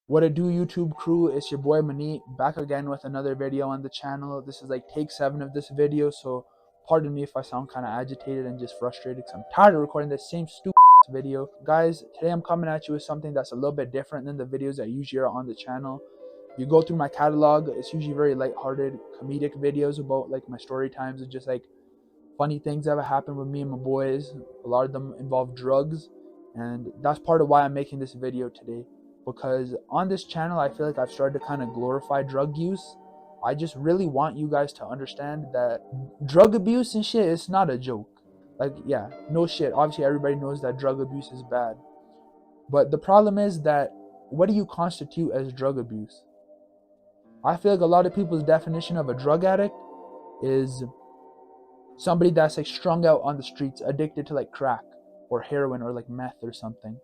What it do, YouTube crew? It's your boy Manny back again with another video on the channel. This is like take 7 of this video, so pardon me if I sound kind of agitated and just frustrated because I'm tired of recording the same stupid video. Guys, today I'm coming at you with something that's a little bit different than the videos that usually are on the channel. If you go through my catalog, it's usually very lighthearted, comedic videos about like my story times and just like funny things that have happened with me and my boys. A lot of them involve drugs, and that's part of why I'm making this video today, because on this channel I feel like I've started to kind of glorify drug use. I just really want you guys to understand that drug abuse and shit is not a joke. Like, yeah, no shit, obviously everybody knows that drug abuse is bad, but the problem is that what do you constitute as drug abuse? I feel like a lot of people's definition of a drug addict is somebody that's like strung out on the streets, addicted to like crack or heroin or like meth or something.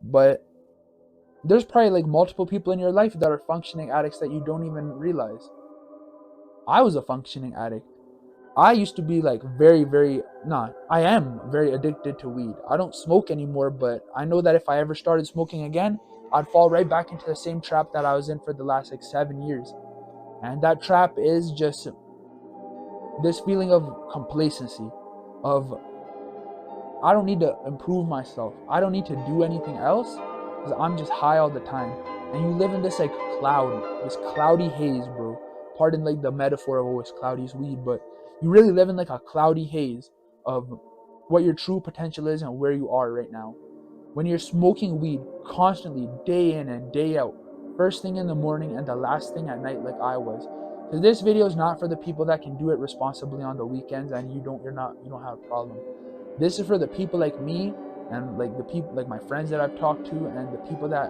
But there's probably like multiple people in your life that are functioning addicts that you don't even realize. I was a functioning addict. I used to be like I am very addicted to weed. I don't smoke anymore, but I know that if I ever started smoking again, I'd fall right back into the same trap that I was in for the last like 7 years. And that trap is just this feeling of complacency, of I don't need to improve myself. I don't need to do anything else because I'm just high all the time. And you live in this like this cloudy haze, bro. Pardon like the metaphor of always cloudy is weed, but you really live in like a cloudy haze of what your true potential is and where you are right now. When you're smoking weed constantly, day in and day out, first thing in the morning and the last thing at night, like I was. Because this video is not for the people that can do it responsibly on the weekends and you don't have a problem. This is for the people like me and like the people like my friends that I've talked to and the people that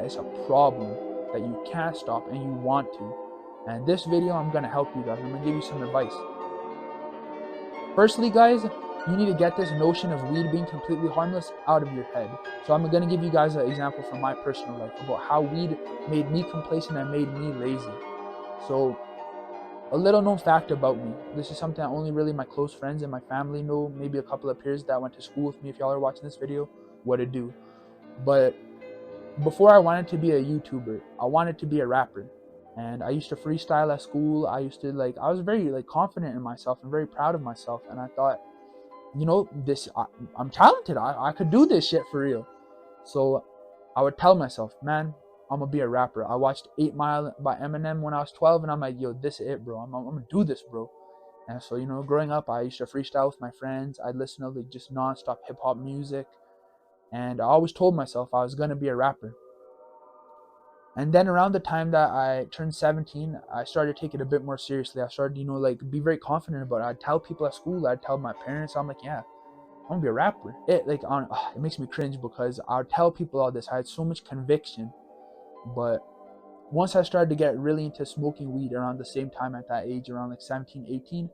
is a problem that you can't stop and you want to. And this video I'm gonna help you guys. I'm gonna give you some advice. Firstly, guys, you need to get this notion of weed being completely harmless out of your head. So I'm gonna give you guys an example from my personal life about how weed made me complacent and made me lazy. So a little known fact about me. This is something that only really my close friends and my family know. Maybe a couple of peers that went to school with me, if y'all are watching this video, what it do. But before I wanted to be a YouTuber, I wanted to be a rapper. And I used to freestyle at school. I was very like confident in myself and very proud of myself. And I thought, I'm talented. I could do this shit for real. So I would tell myself, man, I'm gonna be a rapper. I watched 8 Mile by Eminem when I was 12, and I'm like, yo, this is it, bro. I'm gonna do this, bro. And so, growing up, I used to freestyle with my friends. I'd listen to like just nonstop hip hop music, and I always told myself I was gonna be a rapper. And then around the time that I turned 17, I started to take it a bit more seriously. I started, like be very confident about it. I'd tell people at school, I'd tell my parents, I'm like, yeah, I'm gonna be a rapper. It makes me cringe because I would tell people all this. I had so much conviction, but once I started to get really into smoking weed around the same time at that age, around like 17, 18,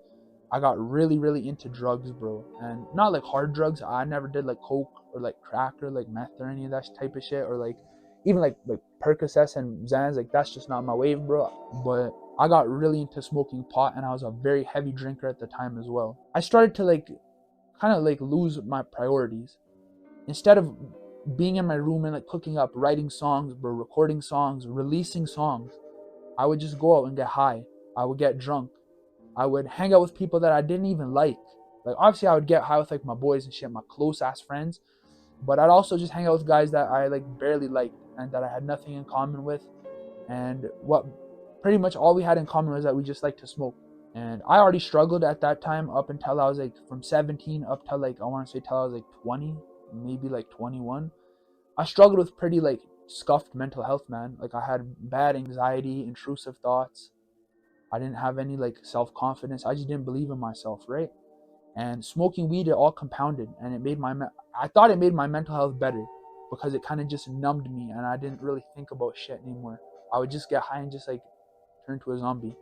I got really, really into drugs, bro. And not like hard drugs. I never did like coke or like crack or like meth or any of that type of shit, or like even like Percocets and Xans. Like that's just not my wave, bro. But I got really into smoking pot, and I was a very heavy drinker at the time as well. I started to like kind of like lose my priorities. Instead of being in my room and like cooking up, writing songs, bro, recording songs, releasing songs, I would just go out and get high. I would get drunk. I would hang out with people that I didn't even like. Like obviously I would get high with like my boys and shit, my close ass friends, but I'd also just hang out with guys that I like barely liked and that I had nothing in common with. And what pretty much all we had in common was that we just liked to smoke. And I already struggled at that time up until I was like from 17 up till like I want to say till I was like 20, maybe like 21. I struggled with pretty like scuffed mental health, man. Like I had bad anxiety, intrusive thoughts. I didn't have any like self-confidence. I just didn't believe in myself, right? And smoking weed, it all compounded, and it made I thought it made my mental health better because it kind of just numbed me, and I didn't really think about shit anymore. I would just get high and just like turn to a zombie.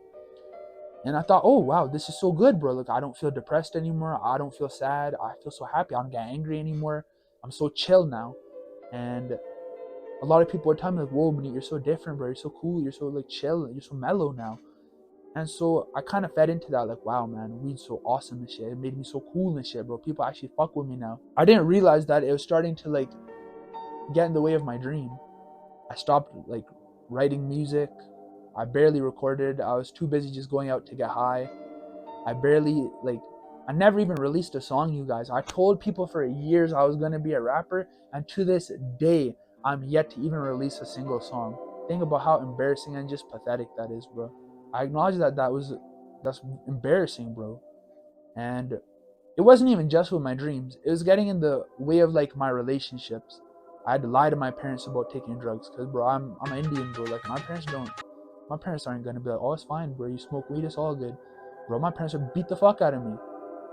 And I thought, oh wow, this is so good, bro. Like I don't feel depressed anymore. I don't feel sad. I feel so happy. I don't get angry anymore. I'm so chill now. And a lot of people would tell me like, whoa, Benit, you're so different, bro. You're so cool. You're so like chill. You're so mellow now. And so I kind of fed into that, like, wow, man, weed's so awesome and shit. It made me so cool and shit, bro. People actually fuck with me now. I didn't realize that it was starting to like get in the way of my dream. I stopped like writing music. I barely recorded. I was too busy just going out to get high. I barely like I never even released a song, you guys. I told people for years I was gonna be a rapper, and to this day, I'm yet to even release a single song. Think about how embarrassing and just pathetic that is, bro. I acknowledge that that's embarrassing, bro. And it wasn't even just with my dreams. It was getting in the way of like my relationships. I had to lie to my parents about taking drugs, cause bro, I'm Indian, bro. Like my parents aren't gonna be like, oh, it's fine, bro. You smoke weed, it's all good, bro. My parents would beat the fuck out of me.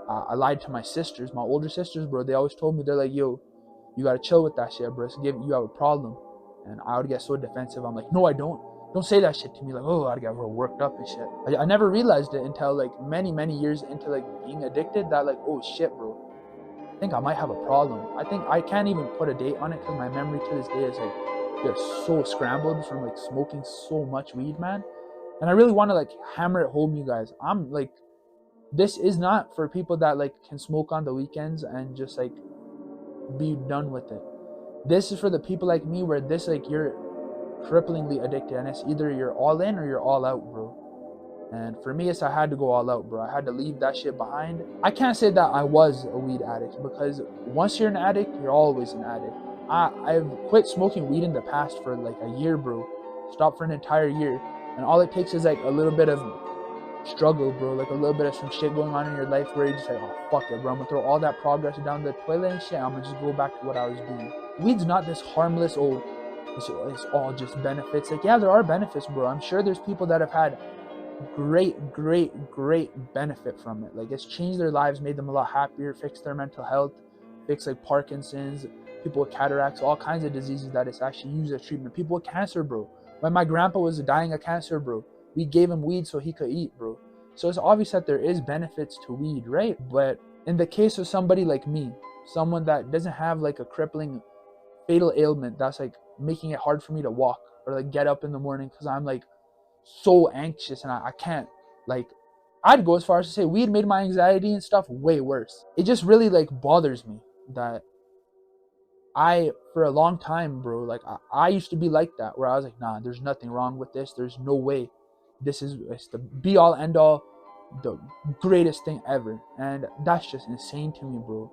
I lied to my sisters, my older sisters, bro. They always told me, they're like, yo, you gotta chill with that shit, bro. You have a problem. And I would get so defensive. I'm like, no, I don't. Don't say that shit to me. Like, oh, I'd get real worked up and shit. I never realized it until like many years into like being addicted that like, oh shit, bro. I think I might have a problem. I think I can't even put a date on it because my memory to this day is like just so scrambled from like smoking so much weed, man. And I really want to like hammer it home, you guys. I'm like, this is not for people that like can smoke on the weekends and just like be done with it. This is for the people like me where this like you're cripplingly addicted and it's either you're all in or you're all out, bro. And for me, it's I had to go all out, bro. I had to leave that shit behind. I can't say that I was a weed addict because once you're an addict, you're always an addict. I've quit smoking weed in the past for like a year, bro. Stopped for an entire year. And all it takes is like a little bit of struggle, bro. Like a little bit of some shit going on in your life where you're just like, oh, fuck it, bro. I'm gonna throw all that progress down the toilet and shit. I'm gonna just go back to what I was doing. Weed's not this harmless, oh, it's all just benefits. Like, yeah, there are benefits, bro. I'm sure there's people that have had great benefit from it. Like, it's changed their lives, made them a lot happier, fixed their mental health, fixed like Parkinson's, people with cataracts, all kinds of diseases that it's actually used as treatment. People with cancer, bro. When my grandpa was dying of cancer, bro, we gave him weed so he could eat, bro. So it's obvious that there is benefits to weed, right? But in the case of somebody like me, someone that doesn't have like a crippling fatal ailment that's like making it hard for me to walk or like get up in the morning because I'm like so anxious and I can't like, I'd go as far as to say weed made my anxiety and stuff way worse. It just really like bothers me that for a long time, bro, like I used to be like that where I was like, nah, there's nothing wrong with this. There's no way. It's the be all end all, the greatest thing ever. And that's just insane to me, bro.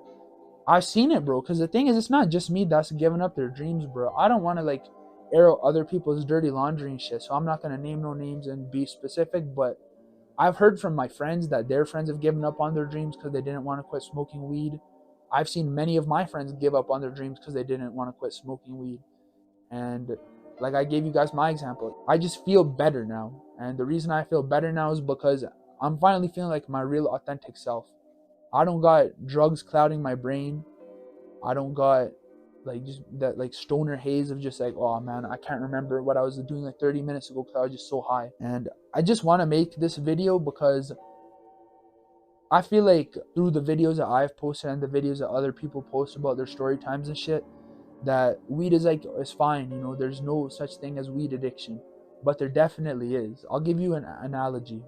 I've seen it, bro. Because the thing is, it's not just me that's giving up their dreams, bro. I don't want to like air out other people's dirty laundry and shit. So I'm not gonna name no names and be specific, but I've heard from my friends that their friends have given up on their dreams because they didn't want to quit smoking weed. I've seen many of my friends give up on their dreams because they didn't want to quit smoking weed. And like I gave you guys my example, I just feel better now. And the reason I feel better now is because I'm finally feeling like my real authentic self. I don't got drugs clouding my brain. I don't got like just that like stoner haze of just like, oh man, I can't remember what I was doing like 30 minutes ago because I was just so high. And I just want to make this video because I feel like through the videos that I've posted and the videos that other people post about their story times and shit, that weed is like, it's fine, you know, there's no such thing as weed addiction, but there definitely is. I'll give you an analogy.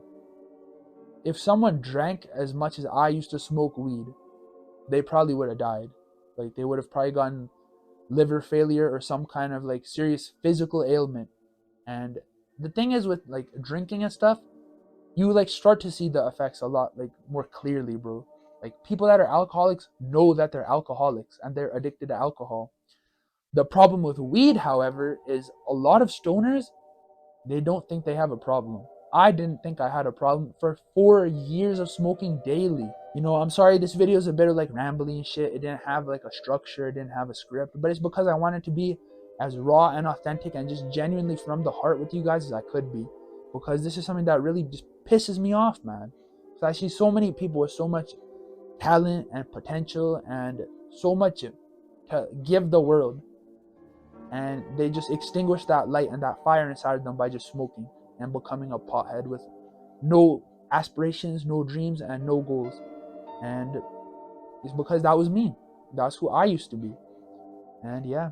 If someone drank as much as I used to smoke weed, they probably would have died. Like they would have probably gotten liver failure or some kind of like serious physical ailment. And the thing is with like drinking and stuff, you like start to see the effects a lot like more clearly, bro. Like people that are alcoholics know that they're alcoholics and they're addicted to alcohol. The problem with weed, however, is a lot of stoners, they don't think they have a problem. I didn't think I had a problem for 4 years of smoking daily. You know, I'm sorry this video is a bit of like rambling and shit. It didn't have like a structure, it didn't have a script, but it's because I wanted to be as raw and authentic and just genuinely from the heart with you guys as I could be. Because this is something that really just pisses me off, man. So I see so many people with so much talent and potential and so much to give the world, and they just extinguish that light and that fire inside of them by just smoking and becoming a pothead with no aspirations, no dreams, and no goals. And it's because that was me. That's who I used to be. And yeah,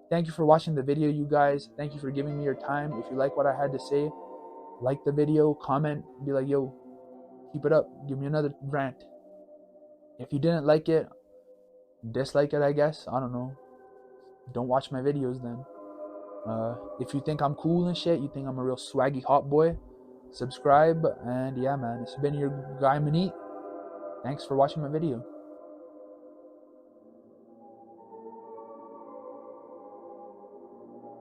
thank you for watching the video, you guys. Thank you for giving me your time. If you like what I had to say, like the video, comment, be like, yo, keep it up, give me another rant. If you didn't like it, dislike it, I guess. I don't know. Don't watch my videos then. If you think I'm cool and shit, you think I'm a real swaggy hot boy, subscribe. And yeah, man, it's been your guy Manit. Thanks for watching my video.